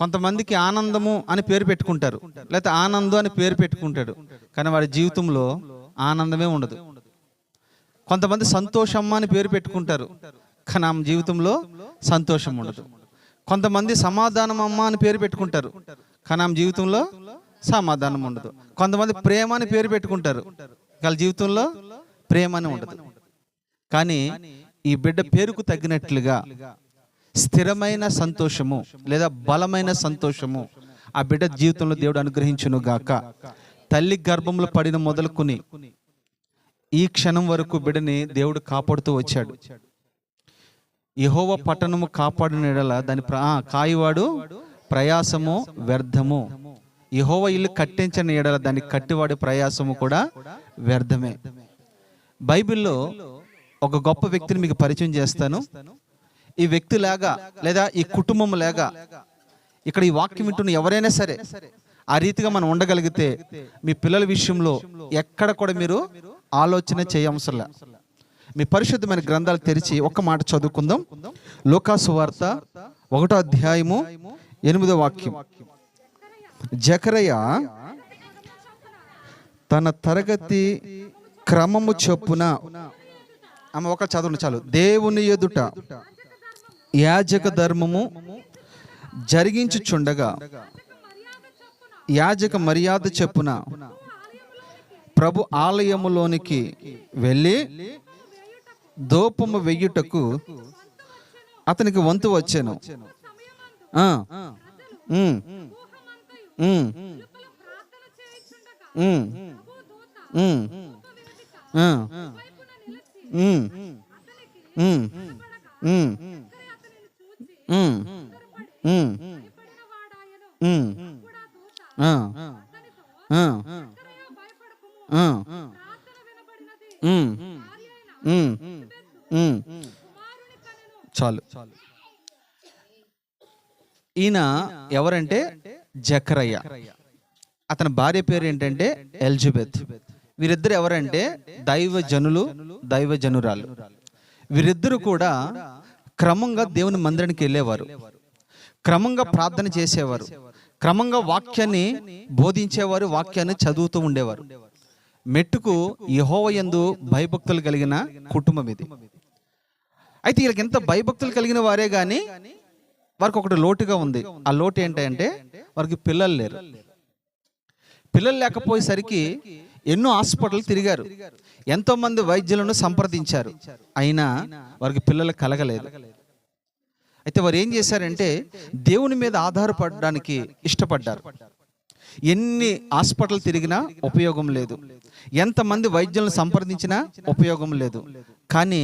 కొంతమందికి ఆనందము అని పేరు పెట్టుకుంటారు, లేకపోతే ఆనందం అని పేరు పెట్టుకుంటాడు, కానీ వాడి జీవితంలో ఆనందమే ఉండదు. కొంతమంది సంతోషమ్మ అని పేరు పెట్టుకుంటారు, కానీ ఆమె జీవితంలో సంతోషం ఉండదు. కొంతమంది సమాధానం అమ్మ అని పేరు పెట్టుకుంటారు, కానీ ఆమె జీవితంలో సమాధానం ఉండదు. కొంతమంది ప్రేమ అని పేరు పెట్టుకుంటారు, వాళ్ళ జీవితంలో ప్రేమ అని ఉండదు. కానీ ఈ బిడ్డ పేరుకు తగ్గినట్లుగా స్థిరమైన సంతోషము లేదా బలమైన సంతోషము ఆ బిడ్డ జీవితంలో దేవుడు అనుగ్రహించును గాక. తల్లి గర్భంలో పడిన మొదలుకొని ఈ క్షణం వరకు బిడ్డని దేవుడు కాపాడుతూ వచ్చాడు. యెహోవా పట్టణము కాపాడిన యెడల దాని కాయువాడు ప్రయాసము వ్యర్థము. యెహోవా ఇల్లు కట్టించని యెడల దాన్ని కట్టివాడి ప్రయాసము కూడా వ్యర్థమే. బైబిల్లో ఒక గొప్ప వ్యక్తిని మీకు పరిచయం చేస్తాను. ఈ వ్యక్తి లాగా లేదా ఈ కుటుంబం లాగా ఇక్కడ ఈ వాక్యం వింటున్న ఎవరైనా సరే ఆ రీతిగా మనం ఉండగలిగితే మీ పిల్లల విషయంలో ఎక్కడ కూడా మీరు ఆలోచన చేయవసరంలా. మీ పరిశుద్ధమైన గ్రంథాలు తెరిచి ఒక్క మాట చదువుకుందాం. లూకాసు వార్త 1వ అధ్యాయము 8వ వాక్యం. జకరయ్య తన తరగతి క్రమము చొప్పున, ఆమె ఒక చదువును చాలు, దేవుని ఎదుట యాజక ధర్మము జరిగించుచుండగా యాజక మర్యాద చొప్పున ప్రభు ఆలయములోనికి వెళ్ళి ధూపము వెయ్యుటకు అతనికి వంతు వచ్చాను. చాలు. ఈయన ఎవరంటే జకరయ్య. అతని భార్య పేరు ఏంటంటే ఎలిజబెత్. వీరిద్దరు ఎవరంటే దైవజనులు, దైవజనురాలు. వీరిద్దరు కూడా క్రమంగా దేవుని మందిరానికి వెళ్ళేవారు, క్రమంగా ప్రార్థన చేసేవారు, క్రమంగా వాక్యాన్ని బోధించేవారు, వాక్యాన్ని చదువుతూ ఉండేవారు. మెట్టుకు యెహోవా యందు భయభక్తులు కలిగిన కుటుంబం ఇది. అయితే వీళ్ళకి ఎంత భయభక్తులు కలిగిన వారే కానీ వారికి ఒకటి లోటుగా ఉంది. ఆ లోటు ఏంటంటే వారికి పిల్లలు లేరు. పిల్లలు లేకపోయేసరికి ఎన్నో హాస్పిటల్ తిరిగారు, ఎంతో మంది వైద్యులను సంప్రదించారు, అయినా వారికి పిల్లలు కలగలేదు. అయితే వారు ఏం చేశారంటే దేవుని మీద ఆధారపడడానికి ఇష్టపడ్డారు. ఎన్ని హాస్పిటల్ తిరిగినా ఉపయోగం లేదు, ఎంతమంది వైద్యులను సంప్రదించినా ఉపయోగం లేదు. కానీ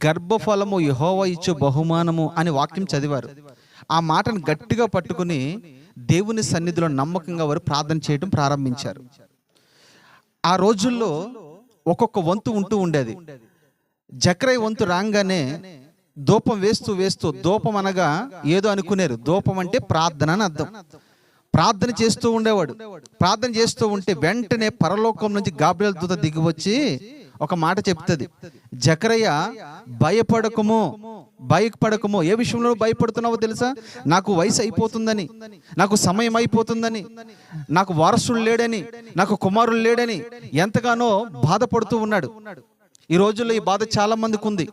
గర్భఫలము యెహోవా ఇచ్చు బహుమానము అని వాక్యం చదివారు. ఆ మాటను గట్టిగా పట్టుకుని దేవుని సన్నిధిలో నమ్మకంగా వారు ప్రార్థన చేయడం ప్రారంభించారు. ఆ రోజుల్లో ఒక్కొక్క వంతు ఉంటూ ఉండేది. జకరయ్య వంతు రాగానే ధూపం వేస్తూ వేస్తూ, ధూపం అనగా ఏదో అనుకునేరు, ధూపం అంటే ప్రార్థన అని అర్థం. ప్రార్థన చేస్తూ ఉండేవాడు. ప్రార్థన చేస్తూ ఉంటే వెంటనే పరలోకం నుంచి గాబ్రియెల్ దూత దిగి వచ్చి ఒక మాట చెప్తుంది, జకరయ్య భయపడకము, భయపడకము. ఏ విషయంలో భయపడుతున్నావో తెలుసా? నాకు వయసు అయిపోతుందని, నాకు సమయం అయిపోతుందని, నాకు వారసుడు లేడని, నాకు కుమారుడు లేడని ఎంతగానో బాధపడుతూ ఉన్నాడు. ఈ రోజుల్లో ఈ బాధ చాలా మందికి ఉంది.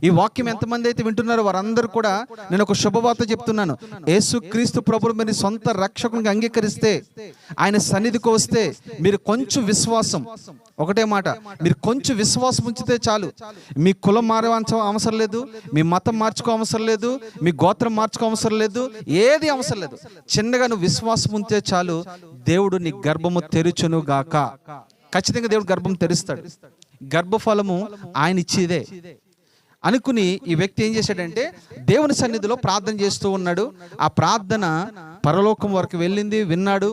ఈ వాక్యం ఎంతమంది అయితే వింటున్నారో వారందరూ కూడా నేను ఒక శుభవార్త చెప్తున్నాను. యేసుక్రీస్తు ప్రభువు మీరు సొంత రక్షకునిగా అంగీకరిస్తే, ఆయన సన్నిధికి వస్తే, మీరు కొంచెం విశ్వాసం, ఒకటే మాట, మీరు కొంచెం విశ్వాసం ఉంచితే చాలు. మీ కులం మారవలసిన అవసరం లేదు, మీ మతం మార్చుకో అవసరం లేదు, మీ గోత్రం మార్చుకో అవసరం లేదు, ఏది అవసరం లేదు. చిన్నగా నువ్వు విశ్వాసం ఉంచితే చాలు, దేవుడు నీ గర్భము తెరుచును గాక. ఖచ్చితంగా దేవుడు గర్భం తెరుస్తాడు. గర్భఫలము ఆయన ఇచ్చేదే అనుకుని ఈ వ్యక్తి ఏం చేశాడంటే దేవుని సన్నిధిలో ప్రార్థన చేస్తూ ఉన్నాడు. ఆ ప్రార్థన పరలోకం వరకు వెళ్ళింది, విన్నాడు.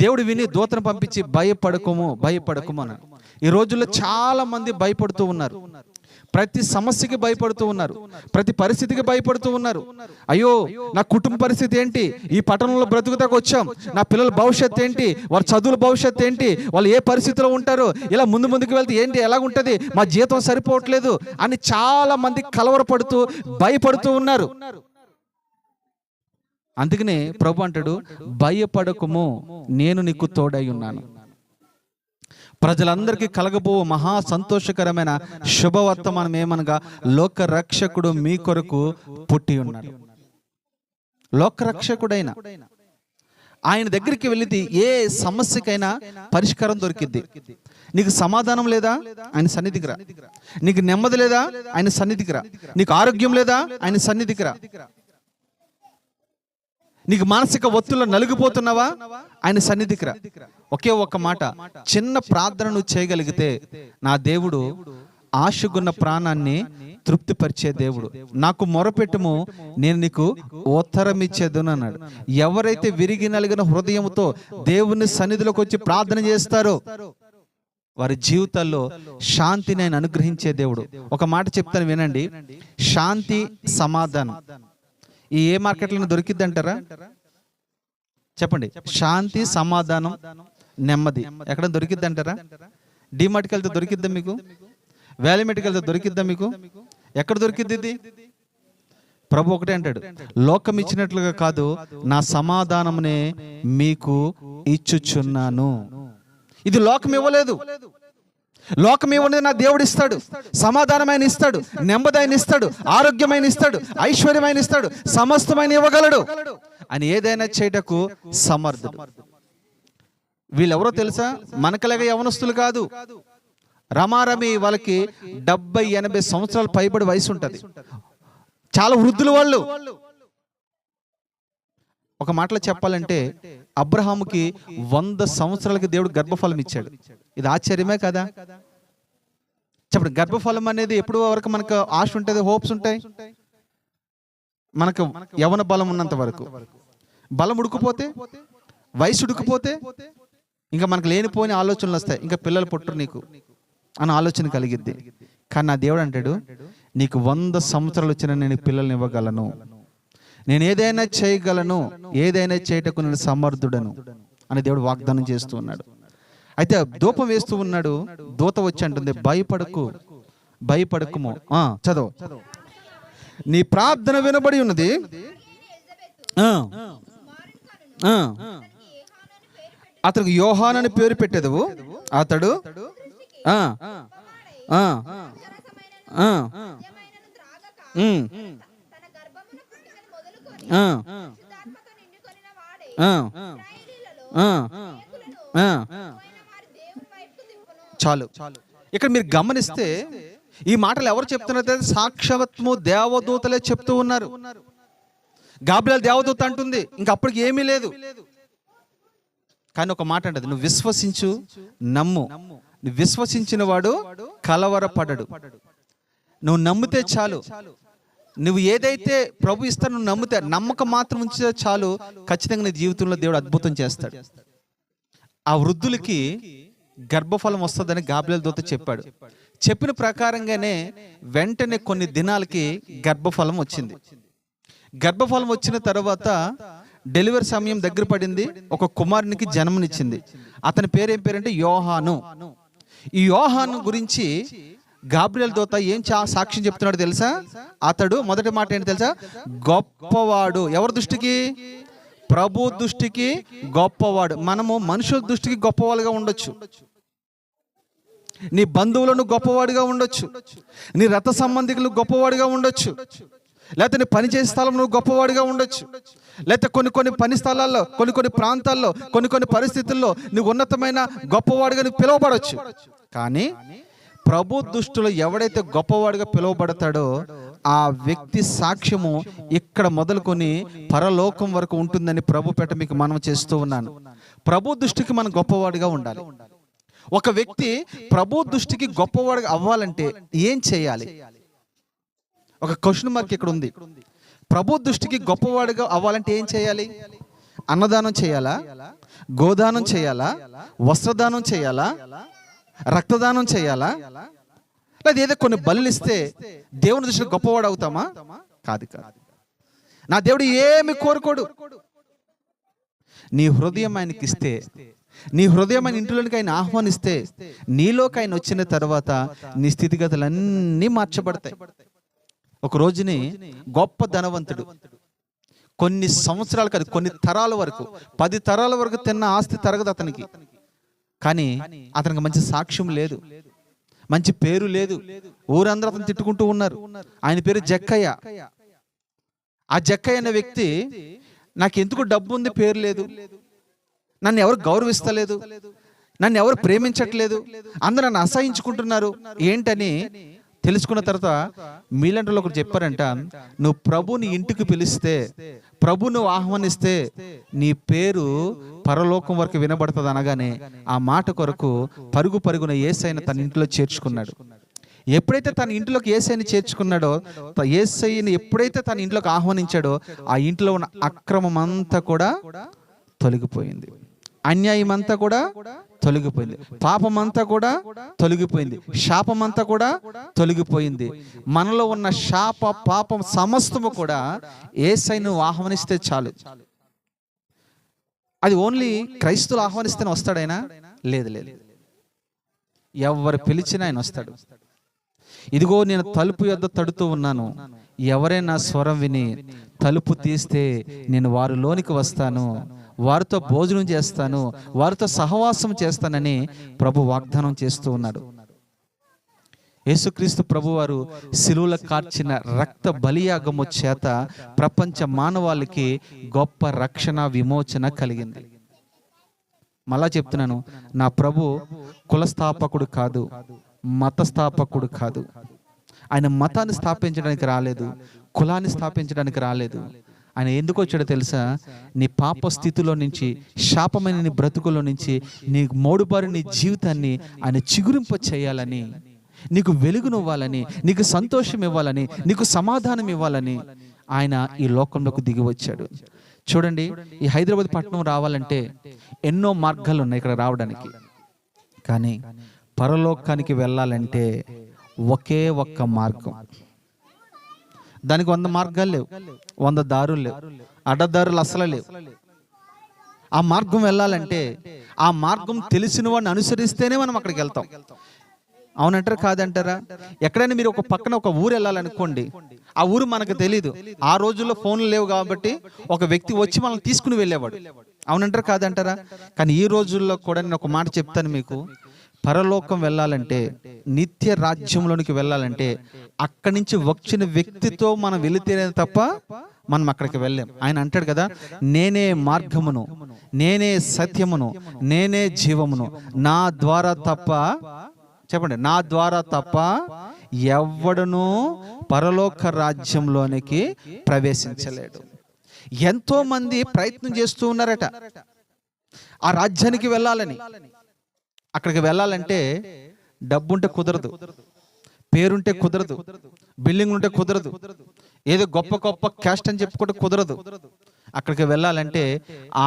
దేవుడు విని దూతను పంపించి భయపడకము, భయపడకము అన్నాడు. ఈ రోజుల్లో చాలా మంది భయపడుతూ ఉన్నారు. ప్రతి సమస్యకి భయపడుతూ ఉన్నారు, ప్రతి పరిస్థితికి భయపడుతూ ఉన్నారు. అయ్యో నా కుటుంబ పరిస్థితి ఏంటి, ఈ పట్టణంలో బ్రతుకుతాకు వచ్చాం, నా పిల్లల భవిష్యత్తు ఏంటి, వారి చదువుల భవిష్యత్తు ఏంటి, వాళ్ళు ఏ పరిస్థితిలో ఉంటారు, ఇలా ముందుకు వెళ్తే ఏంటి, ఎలాగుంటుంది, మా జీతం సరిపోవట్లేదు అని చాలా మంది కలవరపడుతూ భయపడుతూ ఉన్నారు. అందుకనే ప్రభు అంటాడు, భయపడకుము, నేను నీకు తోడై ఉన్నాను. ప్రజలందరికీ కలగబో మహా సంతోషకరమైన శుభవర్తమానం ఏమనగా, లోక రక్షకుడు మీ కొరకు పుట్టి ఉన్నాడు. లోక రక్షకుడైన ఆయన దగ్గరికి వెళ్ళితే ఏ సమస్యకైనా పరిష్కారం దొరికిద్ది. నీకు సమాధానం లేదా, ఆయన సన్నిధికి రా. నీకు నెమ్మది లేదా, ఆయన సన్నిధికి రా. నీకు ఆరోగ్యం లేదా, ఆయన సన్నిధికి రా. నీకు మానసిక ఒత్తిడిలో నలిగిపోతున్నావా, ఆయన సన్నిధికి రా. ఒకే ఒక్క మాట, చిన్న ప్రార్థన నువ్వు చేయగలిగితే, నా దేవుడు ఆశగున్న ప్రాణాన్ని తృప్తిపరిచే దేవుడు. నాకు మొరపెట్టుము, నేను నీకు ఉత్తరం ఇచ్చేదను అన్నాడు. ఎవరైతే విరిగి నలిగిన హృదయంతో దేవుని సన్నిధిలోకి వచ్చి ప్రార్థన చేస్తారో వారి జీవితాల్లో శాంతిని ఆయన అనుగ్రహించే దేవుడు. ఒక మాట చెప్తాను వినండి, శాంతి సమాధానం ఈ ఏ మార్కెట్లో దొరికిద్ది అంటారా? చెప్పండి. శాంతి సమాధానం నెమ్మది ఎక్కడ దొరికిద్ది అంటారా? డిమార్ట్కి వెళ్తే దొరికిద్దా మీకు? వ్యాలీమెట్కి వెళ్తే దొరికిద్దా మీకు? ఎక్కడ దొరికిద్ది ఇది? ప్రభు ఒకటే అంటాడు, లోకం ఇచ్చినట్లుగా కాదు, నా సమాధానమునే మీకు ఇచ్చుచున్నాను. ఇది లోకం ఇవ్వలేదు. లోకం ఇవ్వలేదు, నా దేవుడు ఇస్తాడు. సమాధానమైన ఇస్తాడు, నెమ్మదైన ఇస్తాడు, ఆరోగ్యమైన ఇస్తాడు, ఐశ్వర్యమైన ఇస్తాడు, సమస్తమైన ఇవ్వగలడు. అని ఏదైనా చేయటకు సమర్థుడు. వీళ్ళెవరో తెలుసా? మనకలాగా యవనస్తులు కాదు. రమారమి వాళ్ళకి 70-80 సంవత్సరాలు పైబడి వయసు ఉంటుంది. చాలా వృద్ధులు వాళ్ళు. ఒక మాటలో చెప్పాలంటే అబ్రహాముకి 100 సంవత్సరాలకి దేవుడు గర్భఫలం ఇచ్చాడు. ఇది ఆశ్చర్యమే కదా? చెప్పండి. గర్భఫలం అనేది ఎప్పుడు వరకు మనకు ఆశ ఉంటుంది, హోప్స్ ఉంటాయి? మనకు యవన బలం ఉన్నంత వరకు. బలం ఉడుకుపోతే, వయసు ఉడుకుపోతే ఇంకా మనకు లేనిపోని ఆలోచనలు వస్తాయి. ఇంకా పిల్లలు పుట్టరు నీకు అన్న ఆలోచన కలిగిద్ది. కానీ నా దేవుడు అంటాడు, నీకు 100 సంవత్సరాలు వచ్చినా నేను పిల్లల్ని ఇవ్వగలను, నేను ఏదైనా చేయగలను, ఏదైనా చేయటకు నేను సమర్థుడను అని దేవుడు వాగ్దానం చేస్తూ ఉన్నాడు. అయితే ధూపం వేస్తూ ఉన్నాడు. దూత వచ్చి అంటుంది, భయపడకు, భయపడకుము. చదువు. నీ ప్రార్థన వినబడి ఉన్నది. అతనికి యోహాను అని పేరు పెట్టేదవు. అతడు చాలు. ఇక్కడ మీరు గమనిస్తే ఈ మాటలు ఎవరు చెప్తున్నారు? సాక్షాత్ము దేవదూతలే చెప్తూ ఉన్నారు. గాబ్రియెల్ దేవదూత అంటుంది, ఇంకా అప్పటికి ఏమీ లేదు. కానీ ఒక మాట అంటది, నువ్వు విశ్వసించు, నమ్ము. నువ్వు విశ్వసించిన వాడు కలవరపడడు. నువ్వు నమ్మితే చాలు. నువ్వు ఏదైతే ప్రభు ఇస్తాను నువ్వు నమ్మితే, నమ్మకం మాత్రం ఉంచితే చాలు, ఖచ్చితంగా నీ జీవితంలో దేవుడు అద్భుతం చేస్తాడు. ఆ వృద్ధులకి గర్భఫలం వస్తుందని గాబ్రియెల్ దూత చెప్పాడు. చెప్పిన ప్రకారంగానే వెంటనే కొన్ని దినాలకి గర్భఫలం వచ్చింది. గర్భఫలం వచ్చిన తర్వాత డెలివరీ సమయం దగ్గర పడింది. ఒక కుమారునికి జన్మనిచ్చింది. అతని పేరేం పేరంటే యోహాను. ఈ యోహాను గురించి గాబ్రియెల్ దూత ఏం సాక్ష్యం చెప్తున్నాడు తెలుసా? అతడు మొదటి మాట ఏంటి తెలుసా? గొప్పవాడు. ఎవరి దృష్టికి? ప్రభు దృష్టికి గొప్పవాడు. మనము మనుషుల దృష్టికి గొప్పవాళ్ళుగా ఉండొచ్చు. నీ బంధువులను గొప్పవాడిగా ఉండొచ్చు, నీ రథ సంబంధికులు గొప్పవాడిగా ఉండొచ్చు, లేకపోతే నీ పనిచేసే స్థలం నువ్వు గొప్పవాడిగా ఉండొచ్చు, లేకపోతే కొన్ని పని స్థలాల్లో, కొన్ని ప్రాంతాల్లో, కొన్ని పరిస్థితుల్లో నువ్వు ఉన్నతమైన గొప్పవాడిగా నువ్వు పిలువబడవచ్చు. కానీ ప్రభు దృష్టిలో ఎవడైతే గొప్పవాడిగా పిలువబడతాడో ఆ వ్యక్తి సాక్ష్యము ఇక్కడ మొదలుకొని పరలోకం వరకు ఉంటుందని ప్రభు పేట మీకు మనం చేస్తూ ఉన్నాను. ప్రభు దృష్టికి మనం గొప్పవాడిగా ఉండాలి. ఒక వ్యక్తి ప్రభు దృష్టికి గొప్పవాడిగా అవ్వాలంటే ఏం చేయాలి? ఒక క్వశ్చన్ మార్క్ ఇక్కడ ఉంది. ప్రభు దృష్టికి గొప్పవాడిగా అవ్వాలంటే ఏం చేయాలి? అన్నదానం చేయాలా? గోదానం చేయాలా? వస్త్రదానం చేయాలా? రక్తదానం చేయాలా? లేదా ఏదో కొన్ని బలులు ఇస్తే దేవుని దృష్టిలో గొప్పవాడు అవుతామా? కాదు. నా దేవుడు ఏమి కోరుకోడు. నీ హృదయం ఆయనకి ఇస్తే, నీ హృదయం ఆయన ఇంటిలోనికి ఆయన ఆహ్వానిస్తే, నీలోకి ఆయన వచ్చిన తర్వాత నీ స్థితిగతులన్నీ మార్చబడతాయి. ఒక రోజుని గొప్ప ధనవంతుడు కొన్ని సంవత్సరాలు కాదు, కొన్ని తరాల వరకు, 10 తరాల వరకు తిన్న ఆస్తి తరగదు అతనికి. కానీ అతనికి మంచి సాక్ష్యం లేదు, మంచి పేరు లేదు. ఊరందరూ అతను తిట్టుకుంటూ ఉన్నారు. ఆయన పేరు జక్కయ్య. ఆ జక్కయ్య అనే వ్యక్తి, నాకు ఎందుకు డబ్బు ఉంది, పేరు లేదు, నన్ను ఎవరు గౌరవిస్తలేదు, నన్ను ఎవరు ప్రేమించట్లేదు, అందరూ నన్ను అసహించుకుంటున్నారు ఏంటని తెలుసుకున్న తర్వాత మీలాంటి ఒకరు చెప్పారంట, నువ్వు ప్రభుని ఇంటికి పిలిస్తే, ప్రభు నువ్వు ఆహ్వానిస్తే నీ పేరు పరలోకం వరకు వినబడుతుంది అనగానే ఆ మాట కొరకు పరుగు పరుగున యేసయ్యను తన ఇంట్లో చేర్చుకున్నాడు. ఎప్పుడైతే తన ఇంట్లోకి యేసయ్యని చేర్చుకున్నాడో, యేసయ్యని ఎప్పుడైతే తన ఇంట్లోకి ఆహ్వానించాడో, ఆ ఇంట్లో ఉన్న అక్రమం అంతా కూడా తొలగిపోయింది, అన్యాయం అంతా కూడా తొలగిపోయింది, పాపం అంతా కూడా తొలగిపోయింది, శాపం అంతా కూడా తొలగిపోయింది. మనలో ఉన్న శాప పాపం సమస్తము కూడా యేసయ్యను ఆహ్వానిస్తే చాలు. అది ఓన్లీ క్రైస్తవులు ఆహ్వానిస్తేనే వస్తాడైనా? లేదు లేదు, ఎవరు పిలిచినా ఆయన వస్తాడు. ఇదిగో నేను తలుపు యొద్ద తడుతూ ఉన్నాను, ఎవరైనా స్వరం విని తలుపు తీస్తే నేను వారిలోనికి వస్తాను, వారితో భోజనం చేస్తాను, వారితో సహవాసం చేస్తానని ప్రభు వాగ్దానం చేస్తూ ఉన్నాడు. యేసుక్రీస్తు ప్రభువారు శిలువలో కార్చిన రక్త బలియాగము చేత ప్రపంచ మానవాళికి గొప్ప రక్షణ విమోచన కలిగింది. మళ్ళా చెప్తున్నాను, నా ప్రభు కులస్థాపకుడు కాదు, మతస్థాపకుడు కాదు. ఆయన మతాన్ని స్థాపించడానికి రాలేదు, కులాన్ని స్థాపించడానికి రాలేదు. ఆయన ఎందుకు వచ్చాడో తెలుసా? నీ పాప స్థితిలో నుంచి, శాపమైన నీ బ్రతుకులో నుంచి, నీ మోడుబారి నీ జీవితాన్ని ఆయన చిగురింప చేయాలని, నీకు వెలుగునివ్వాలని, నీకు సంతోషం ఇవ్వాలని, నీకు సమాధానం ఇవ్వాలని ఆయన ఈ లోకంలోకి దిగి వచ్చాడు. చూడండి, ఈ హైదరాబాద్ పట్టణం రావాలంటే ఎన్నో మార్గాలు ఉన్నాయి ఇక్కడ రావడానికి. కానీ పరలోకానికి వెళ్ళాలంటే ఒకే ఒక్క మార్గం. దానికి 100 మార్గాలు లేవు, 100 దారులు లేవు, అడ్డదారులు అసలు లేవు. ఆ మార్గం వెళ్ళాలంటే ఆ మార్గం తెలిసిన వాడిని అనుసరిస్తేనే మనం అక్కడికి వెళ్తాం. అవునంటారా కాదంటారా? ఎక్కడైనా మీరు ఒక పక్కన ఒక ఊరు వెళ్ళాలనుకోండి, ఆ ఊరు మనకు తెలీదు. ఆ రోజుల్లో ఫోన్లు లేవు కాబట్టి ఒక వ్యక్తి వచ్చి మనల్ని తీసుకుని వెళ్ళేవాడు. అవునంటారా కాదంటారా? కానీ ఈ రోజుల్లో కూడా నేను ఒక మాట చెప్తాను మీకు, పరలోకం వెళ్ళాలంటే, నిత్య రాజ్యంలోనికి వెళ్ళాలంటే అక్కడి నుంచి వచ్చిన వ్యక్తితో మనం వెళితేనే తప్ప మనం అక్కడికి వెళ్ళాం. ఆయన అంటాడు కదా, నేనే మార్గమును, నేనే సత్యమును, నేనే జీవమును, నా ద్వారా తప్ప, చెప్పండి, నా ద్వారా తప్ప ఎవ్వడును పరలోక రాజ్యంలోనికి ప్రవేశించలేడు. ఎంతో మంది ప్రయత్నం చేస్తూ ఉన్నారట ఆ రాజ్యానికి వెళ్ళాలని. అక్కడికి వెళ్ళాలంటే డబ్బుంటే కుదరదు, పేరుంటే కుదరదు, బిల్డింగ్ ఉంటే కుదరదు, ఏదో గొప్ప గొప్ప క్యాస్ట్ అని చెప్పుకుంటే కుదరదు. అక్కడికి వెళ్ళాలంటే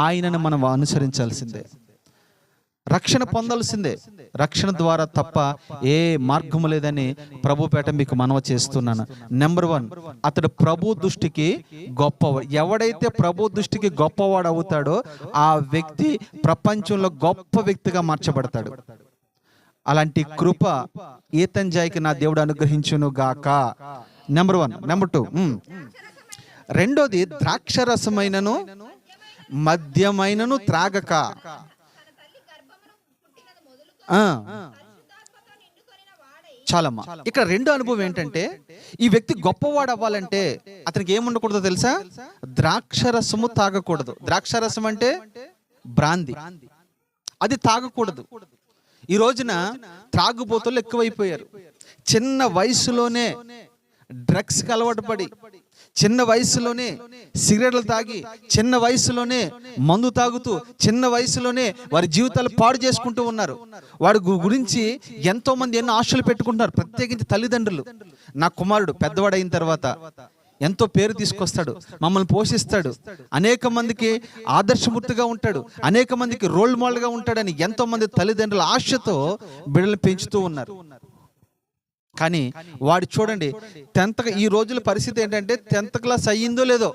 ఆయనను మనం అనుసరించాల్సిందే, రక్షణ పొందాల్సిందే. రక్షణ ద్వారా తప్ప ఏ మార్గము లేదని ప్రభుపేట మీకు మనవి చేస్తున్నాను. నెంబర్ 1, అతడు ప్రభు దృష్టికి గొప్పవాడు. ఎవడైతే ప్రభు దృష్టికి గొప్పవాడు అవుతాడో ఆ వ్యక్తి ప్రపంచంలో గొప్ప వ్యక్తిగా మార్చబడతాడు. అలాంటి కృప ఈతంజాయికి నా దేవుడు అనుగ్రహించును గాక. నెంబర్ 1. నెంబర్ 2, రెండోది, ద్రాక్షరసమైనను మద్యమైనను త్రాగక. చాలమ్మా, ఇక్కడ రెండో అనుభవం ఏంటంటే, ఈ వ్యక్తి గొప్పవాడు అవ్వాలంటే అతనికి ఏముండకూడదో తెలుసా? ద్రాక్షరసము తాగకూడదు. ద్రాక్షరసం అంటే బ్రాంది, అది తాగకూడదు. ఈ రోజున త్రాగుబోతులు ఎక్కువైపోయారు. చిన్న వయసులోనే డ్రగ్స్కి అలవాటు పడి, చిన్న వయసులోనే సిగరెట్లు తాగి, చిన్న వయసులోనే మందు తాగుతూ, చిన్న వయసులోనే వారి జీవితాలు పాడు చేసుకుంటూ ఉన్నారు. వాడి గురించి ఎంతో మంది ఎన్నో ఆశలు పెట్టుకుంటున్నారు. ప్రత్యేకించి తల్లిదండ్రులు, నా కుమారుడు పెద్దవాడు అయిన తర్వాత ఎంతో పేరు తీసుకొస్తాడు, మమ్మల్ని పోషిస్తాడు, అనేక మందికి ఆదర్శమూర్తిగా ఉంటాడు, అనేక మందికి రోల్ మోడల్గా ఉంటాడని ఎంతో మంది తల్లిదండ్రుల ఆశతో బిడ్డలు పెంచుతూ ఉన్నారు. కానీ వాడు చూడండి, 10th, ఈ రోజుల పరిస్థితి ఏంటంటే 10th క్లాస్ అయ్యిందో లేదో,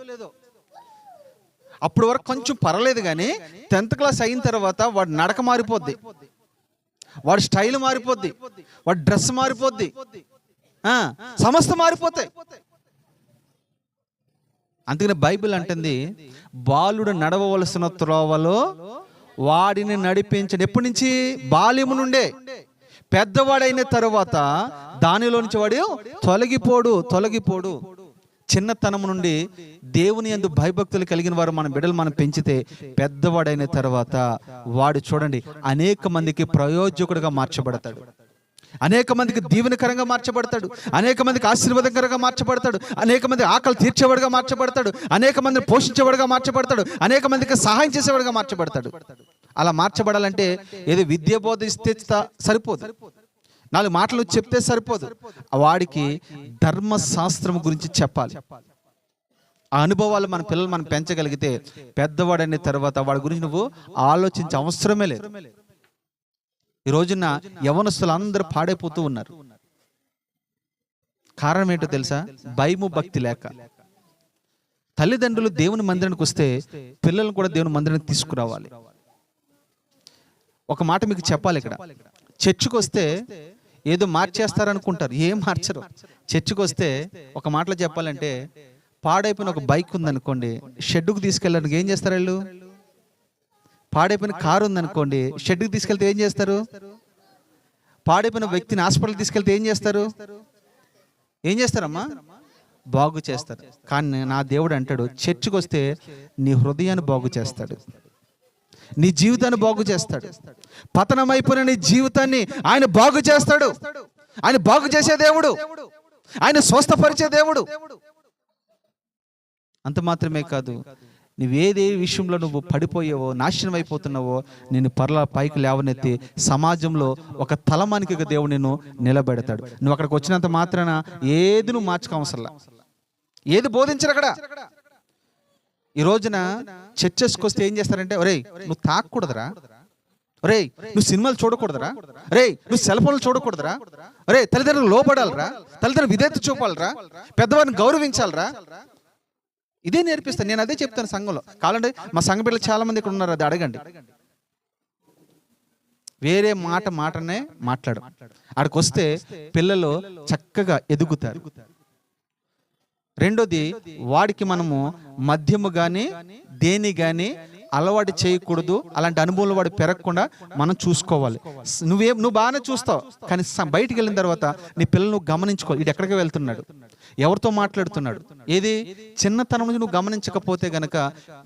అప్పుడు వరకు కొంచెం పర్వాలేదు, కానీ 10th క్లాస్ అయిన తర్వాత వాడు నడక మారిపోద్ది, వాడి స్టైల్ మారిపోద్ది, వాడి డ్రెస్ మారిపోద్ది, సమస్త మారిపోతాయి. అందుకని బైబిల్ అంటుంది, బాలుడు నడవవలసిన త్రోవలో వాడిని నడిపించండి. ఎప్పటి నుంచి? బాల్యము నుండే. పెద్దవాడైన తరువాత దానిలో నుంచి వాడు తొలగిపోడు. చిన్నతనం నుండి దేవుని యందు భయభక్తులు కలిగిన వారు మన బిడ్డలు మనం పెంచితే పెద్దవాడైన తర్వాత వాడు చూడండి అనేక మందికి ప్రయోజకుడిగా మార్చబడతాడు, అనేక మందికి దీవెనకరంగా మార్చబడతాడు, అనేక మందికి ఆశీర్వాదకరంగా మార్చబడతాడు, అనేక మంది ఆకలి తీర్చేవాడుగా మార్చబడతాడు, అనేక మందిని పోషించేవాడుగా మార్చబడతాడు, అనేక మందికి సహాయం చేసేవాడుగా మార్చబడతాడు. అలా మార్చబడాలంటే ఏదో విద్య బోధిస్తే సరిపోదు, 4 మాటలు చెప్తే సరిపోదు. వాడికి ధర్మశాస్త్రం గురించి చెప్పాలి. ఆ అనుభవాలు మన పిల్లలు మనం పెంచగలిగితే పెద్దవాడైన తర్వాత వాడి గురించి నువ్వు ఆలోచించే అవసరమే లేదు. ఈ రోజున యవనస్తులు అందరూ పాడైపోతూ ఉన్నారు. కారణం ఏంటో తెలుసా? భయము భక్తి లేక. తల్లిదండ్రులు దేవుని మందిరానికి వస్తే పిల్లలను కూడా దేవుని మందిరానికి తీసుకురావాలి. ఒక మాట మీకు చెప్పాలి, ఇక్కడ చర్చికి వస్తే ఏదో మార్చేస్తారనుకుంటారు, ఏం మార్చరు. చర్చికి వస్తే ఒక మాటలో చెప్పాలంటే, పాడైపోయిన ఒక బైక్ ఉందనుకోండి, షెడ్డుకు తీసుకెళ్ళడానికి ఏం చేస్తారు వీళ్ళు? పాడైపోయిన కారు ఉందనుకోండి, షెడ్కి తీసుకెళ్తే ఏం చేస్తారు? పాడైపోయిన వ్యక్తిని హాస్పిటల్కి తీసుకెళ్తే ఏం చేస్తారమ్మా? బాగు చేస్తారు. కానీ నా దేవుడు అంటాడు, చర్చికి వస్తే నీ హృదయాన్ని బాగు చేస్తాడు, నీ జీవితాన్ని బాగు చేస్తాడు. పతనమైపోయిన నీ జీవితాన్ని ఆయన బాగు చేస్తాడు. ఆయన బాగు చేసే దేవుడు, ఆయన స్వస్థపరిచే దేవుడు. అంత మాత్రమే కాదు, నువ్వేదే విషయంలో నువ్వు పడిపోయావో, నాశనం అయిపోతున్నావో, నేను పైకి లేవనెత్తి సమాజంలో ఒక తలమానికగా దేవుడు నిన్ను నిలబెడతాడు. నువ్వు అక్కడికి వచ్చినంత మాత్రాన ఏది నువ్వు మార్చుకోవసరలా, ఏది బోధించరు అక్కడ. ఈ రోజున చర్చెస్కి వస్తే ఏం చేస్తారంటే, ఒరేయ్ నువ్వు తాకూడదురా, ఒరేయ్ నువ్వు సినిమాలు చూడకూడదురా, ఒరేయ్ నువ్వు సెల్ ఫోన్లు చూడకూడదురా, ఒరేయ్ తల్లిదండ్రులు లోపడాలరా, తల్లిదండ్రులు విధేయత చూపాలరా, పెద్దవారిని గౌరవించాలరా. ఇదే నేర్పిస్తాను. నేను అదే చెప్తాను సంఘంలో. కావాలంటే మా సంఘ బిడ్డలు చాలా మంది ఇక్కడ ఉన్నారు, అది అడగండి. వేరే మాటనే మాట్లాడు. అక్కడికి వస్తే పిల్లలు చక్కగా ఎదుగుతారు. రెండోది, వాడికి మనము మద్యము కానీ దేని కానీ అలవాటు చేయకూడదు. అలాంటి అనుభవంలో వాడు పెరగకుండా మనం చూసుకోవాలి. నువ్వు బాగానే చూస్తావు, కానీ బయటికి వెళ్ళిన తర్వాత నీ పిల్లలు నువ్వు గమనించుకో. ఇది ఎక్కడికి వెళ్తున్నాడు, ఎవరితో మాట్లాడుతున్నాడు, ఏది చిన్నతనం నుంచి నువ్వు గమనించకపోతే గనక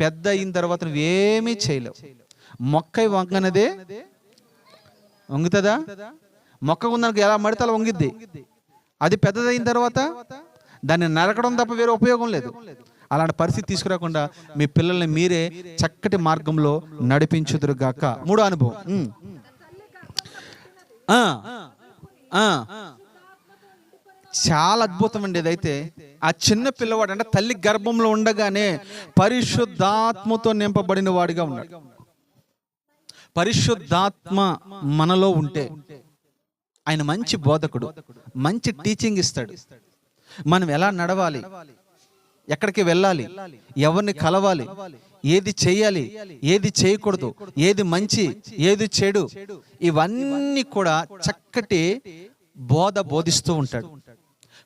పెద్ద అయిన తర్వాత నువ్వేమీ చేయలేవు. మొక్క వంగనదే వంగుతుందా? మొక్క ఉందనుకో ఎలా మడితే అలా వంగిద్ది. అది పెద్దదైన తర్వాత దాన్ని నరకడం తప్ప వేరే ఉపయోగం లేదు. అలాంటి పరిస్థితి తీసుకురాకుండా మీ పిల్లల్ని మీరే చక్కటి మార్గంలో నడిపించుదురుగాక. 3వ అనుభవం, చాలా అద్భుతం అండి. ఇదైతే ఆ చిన్న పిల్లవాడు అంటే తల్లి గర్భంలో ఉండగానే పరిశుద్ధాత్మతో నింపబడిన వాడిగా ఉన్నాడు. పరిశుద్ధాత్మ మనలో ఉంటే ఆయన మంచి బోధకుడు, మంచి టీచింగ్ ఇస్తాడు. మనం ఎలా నడవాలి, ఎక్కడికి వెళ్ళాలి, ఎవరిని కలవాలి, ఏది చేయాలి, ఏది చేయకూడదు, ఏది మంచి, ఏది చెడు, ఇవన్నీ కూడా చక్కటి బోధిస్తూ ఉంటాడు.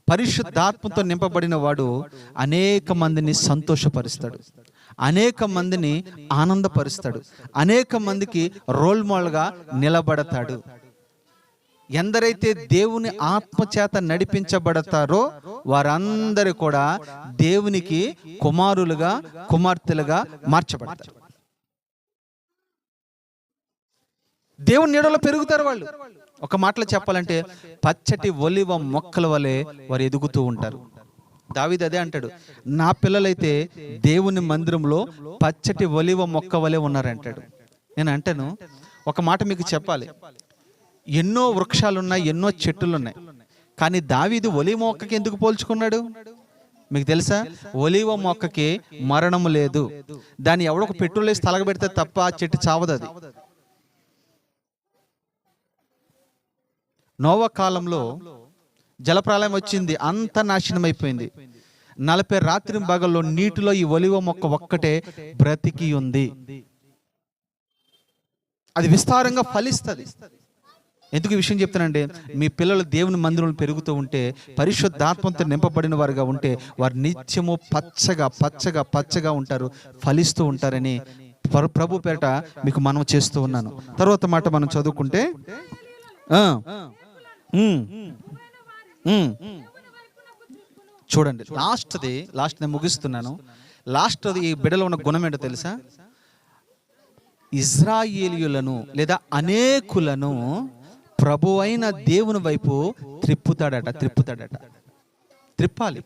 పరిశుద్ధాత్మతో నింపబడిన వాడు అనేక మందిని సంతోషపరుస్తాడు, అనేక మందిని ఆనందపరుస్తాడు, అనేక మందికి రోల్ మోడల్గా నిలబడతాడు. ఎందరైతే దేవుని ఆత్మచేత నడిపించబడతారో వారందరూ కూడా దేవునికి కుమారులుగా కుమార్తెలుగా మార్చబడతారు. దేవుని నీడలో పెరుగుతారు వాళ్ళు. ఒక మాటలో చెప్పాలంటే పచ్చటి ఒలివ మొక్కల వలె వారు ఎదుగుతూ ఉంటారు. దావీదు అదే అంటాడు, నా పిల్లలైతే దేవుని మందిరంలో పచ్చటి ఒలివ మొక్క వలె ఉన్నారంటాడు. నేను అంటాను, ఒక మాట మీకు చెప్పాలి, ఎన్నో వృక్షాలున్నాయి, ఎన్నో చెట్టులున్నాయి, కానీ దావీదు ఒలివ మొక్కకి ఎందుకు పోల్చుకున్నాడు మీకు తెలుసా? ఒలివ మొక్కకి మరణము లేదు. దాన్ని ఎవడొక పెట్రోల్ వేసి తలగబెడితే తప్ప ఆ చెట్టు చావదు. అది నోవా కాలంలో జలప్రళయం వచ్చింది, అంత నాశనం అయిపోయింది. 40 రాత్రి భాగంలో నీటిలో ఈ ఒలివ మొక్క ఒక్కటే బ్రతికి ఉంది. అది విస్తారంగా ఫలిస్తుంది. ఎందుకు ఈ విషయం చెప్తానంటే, మీ పిల్లలు దేవుని మందిరంలో పెరుగుతూ ఉంటే, పరిశుద్ధాత్మతో నింపబడిన వారుగా ఉంటే, వారు నిత్యము పచ్చగా పచ్చగా పచ్చగా ఉంటారు, ఫలిస్తూ ఉంటారని ప్రభు పేరట మీకు మనం చేస్తూ ఉన్నాను. తర్వాత మాట మనం చదువుకుంటే, చూడండి, లాస్ట్ నేను ముగిస్తున్నాను. లాస్ట్ ఈ బిడ్డలో ఉన్న గుణం ఏంటో తెలుసా? ఇజ్రాయేలీయులను లేదా అనేకులను ప్రభు అయిన దేవుని వైపు త్రిప్పుతాడట. త్రిప్పాలి.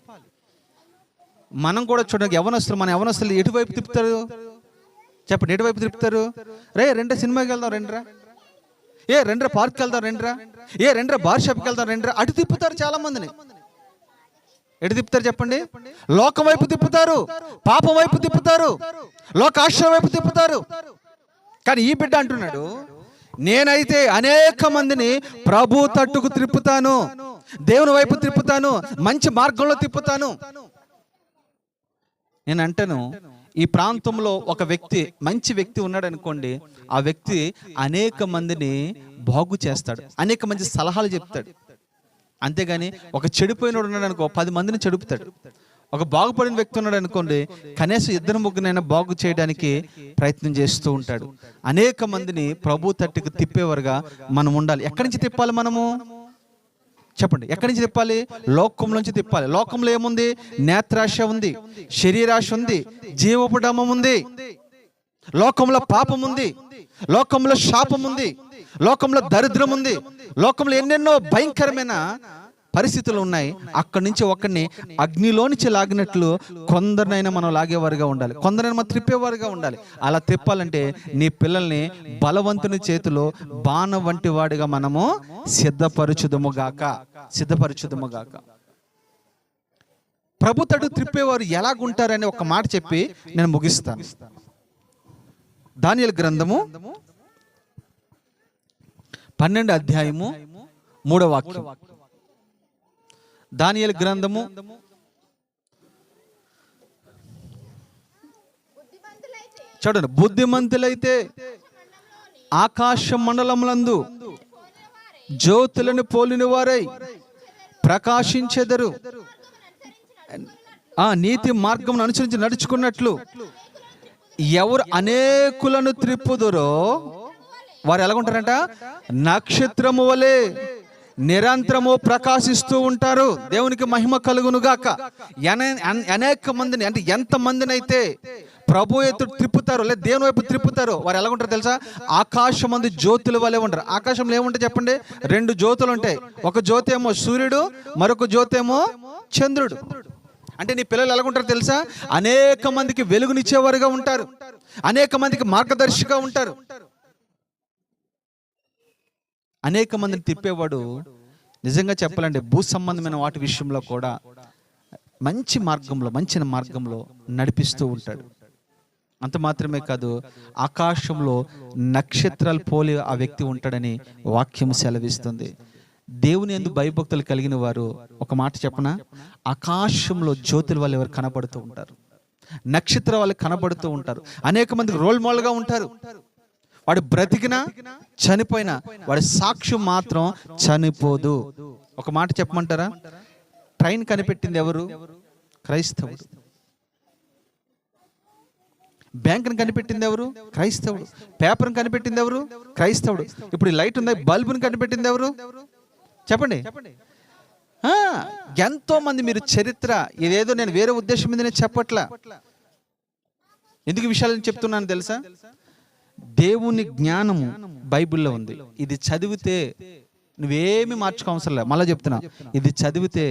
మనం కూడా చూడండి, మన యవనస్తులు ఎటువైపు తిప్పుతారు చెప్పండి? ఎటువైపు తిప్పుతారు? రెండ్రా సినిమాకి వెళ్దాం, రెండ్రా పార్క్కి వెళ్దాం, రెండ్రా బార్ షాప్కి వెళ్దాం, అటు తిప్పుతారు చాలా మందిని. ఎటు తిప్పుతారు చెప్పండి? లోకం వైపు తిప్పుతారు, పాపం వైపు తిప్పుతారు, లోకాశ వైపు తిప్పుతారు. కానీ ఈ బిడ్డ అంటున్నాడు, నేనైతే అనేక మందిని ప్రభు తట్టుకు తిప్పుతాను, దేవుని వైపు తిప్పుతాను, మంచి మార్గంలో తిప్పుతాను. నేను అంటాను, ఈ ప్రాంతంలో ఒక వ్యక్తి, మంచి వ్యక్తి ఉన్నాడు అనుకోండి, ఆ వ్యక్తి అనేక మందిని బాగు చేస్తాడు, అనేక మంచి సలహాలు చెప్తాడు. అంతేగాని ఒక చెడిపోయినోడు ఉన్నాడు అనుకో, 10 మందిని చెడుపుతాడు. ఒక బాగుపడిన వ్యక్తి ఉన్నాడు అనుకోండి, కనీసం 2-3 బాగు చేయడానికి ప్రయత్నం చేస్తూ ఉంటాడు. అనేక మందిని ప్రభు తట్టుకు తిప్పేవారుగా మనం ఉండాలి. ఎక్కడి నుంచి తిప్పాలి మనము చెప్పండి? ఎక్కడి నుంచి తిప్పాలి? లోకంలోంచి తిప్పాలి. లోకంలో ఏముంది? నేత్రాశ ఉంది, శరీరాశ ఉంది, జీవోపడమం ఉంది, లోకంలో పాపం ఉంది, లోకంలో శాపం ఉంది, లోకంలో దరిద్రం ఉంది, లోకంలో ఎన్నెన్నో భయంకరమైన పరిస్థితులు ఉన్నాయి. అక్కడి నుంచి ఒకరిని అగ్నిలోంచి లాగినట్లు కొందరినైనా మనం లాగేవారుగా ఉండాలి, కొందరైనా మనం త్రిప్పేవారుగా ఉండాలి. అలా తిప్పాలంటే నీ పిల్లల్ని బలవంతుని చేతిలో బాణ వంటి వాడిగా మనము సిద్ధపరచుదుముగాక. ప్రభు తట్టు త్రిప్పేవారు ఎలాగుంటారని ఒక మాట చెప్పి నేను ముగిస్తాను. దానియేలు గ్రంథము 12వ అధ్యాయము 3వ వాక్యం. దానియేలు గ్రంథము చూడండి, బుద్ధిమంతులైతే ఆకాశ మండలములందు జ్యోతులను పోలిన వారై ప్రకాశించెదరు, ఆ నీతి మార్గం అనుసరించి నడుచుకున్నట్లు ఎవరు అనేకులను త్రిప్పుదురో వారు ఎలాగుంటారంట? నక్షత్రము వలె నిరంతరము ప్రకాశిస్తూ ఉంటారు. దేవునికి మహిమ కలుగునుగాక. అనేక మందిని, అంటే ఎంత మందిని అయితే ప్రభు ఎత్తు త్రిప్పుతారో లేదా దేవుని వైపు త్రిప్పుతారో వారు ఎలాగుంటారు తెలుసా? ఆకాశం మంది జ్యోతుల వలె ఉంటారు. ఆకాశంలో ఏముంటాయి చెప్పండి? 2 జ్యోతులు ఉంటాయి. ఒక జ్యోతి ఏమో సూర్యుడు, మరొక జ్యోతి ఏమో చంద్రుడు. అంటే నీ పిల్లలు ఎలాగుంటారు తెలుసా? అనేక మందికి వెలుగునిచ్చేవారుగా ఉంటారు, అనేక మందికి మార్గదర్శిగా ఉంటారు. అనేక మందిని తిప్పేవాడు నిజంగా చెప్పాలంటే భూ సంబంధమైన వాటి విషయంలో కూడా మంచి మార్గంలో నడిపిస్తూ ఉంటాడు. అంత మాత్రమే కాదు, ఆకాశంలో నక్షత్రాలు పోలి ఆ వ్యక్తి ఉంటాడని వాక్యం సెలవిస్తుంది. దేవుని యందు భయభక్తులు కలిగిన వారు ఒక మాట చెప్పనా? ఆకాశంలో జ్యోతుల వల్ల ఎవరు కనబడుతూ ఉంటారు, నక్షత్ర వాళ్ళు కనబడుతూ ఉంటారు. అనేక మందికి రోల్ మోడల్గా ఉంటారు. వాడు బ్రతికినా చనిపోయినా వాడి సాక్ష్యం మాత్రం చనిపోదు. ఒక మాట చెప్పమంటారా? ట్రైన్ కనిపెట్టింది ఎవరు? క్రైస్తవుడు. బ్యాంకుని కనిపెట్టింది ఎవరు? క్రైస్తవుడు. పేపర్ని కనిపెట్టింది ఎవరు? క్రైస్తవుడు. ఇప్పుడు ఈ లైట్ ఉంది, బల్బుని కనిపెట్టింది ఎవరు చెప్పండి? ఎంతో మంది. మీరు చరిత్ర ఇదేదో నేను వేరే ఉద్దేశం మీద నేను చెప్పట్లా. ఎందుకు విషయాలు చెప్తున్నాను తెలుసా? దేవుని జ్ఞానము బైబిల్లో ఉంది. ఇది చదివితే నువ్వేమి మార్చుకోవసరం లేదు. మళ్ళీ చెప్తున్నా, ఇది చదివితే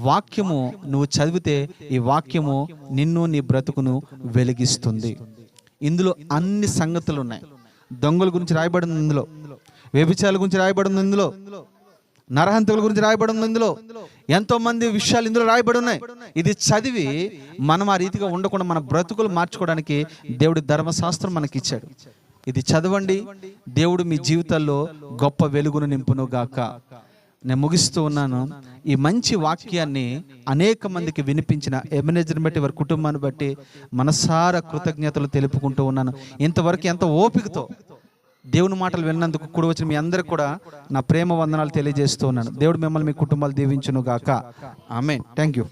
వాక్యము, నువ్వు చదివితే ఈ వాక్యము నిన్ను, నీ బ్రతుకును వెలిగిస్తుంది. ఇందులో అన్ని సంగతులు ఉన్నాయి. దొంగల గురించి రాయబడింది ఇందులో, వ్యభిచారాల గురించి రాయబడింది ఇందులో, నరహంతకుల గురించి రాయబడింది ఇందులో, ఎంతో మంది విషయాలు ఇందులో రాయబడి ఉన్నాయి. ఇది చదివి మనం ఆ రీతిగా ఉండకుండా మన బ్రతుకులు మార్చుకోవడానికి దేవుడి ధర్మశాస్త్రం మనకి ఇచ్చాడు. ఇది చదవండి, దేవుడు మీ జీవితాల్లో గొప్ప వెలుగును నింపును గాక. నేను ముగిస్తూ ఉన్నాను. ఈ మంచి వాక్యాన్ని అనేక మందికి వినిపించిన ఎబెనెజర్ని బట్టి, వారి కుటుంబాన్ని బట్టి మనసారా కృతజ్ఞతలు తెలుపుకుంటూ ఉన్నాను. ఇంతవరకు ఎంత ఓపికతో దేవుని మాటలు విన్నందుకు కూడి వచ్చిన మీ అందరికి కూడా నా ప్రేమ వందనాలు తెలియజేస్తూ ఉన్నాను. దేవుడు మిమ్మల్ని మీ కుటుంబాలు దీవించును గాక. ఆమేన్. Thank you.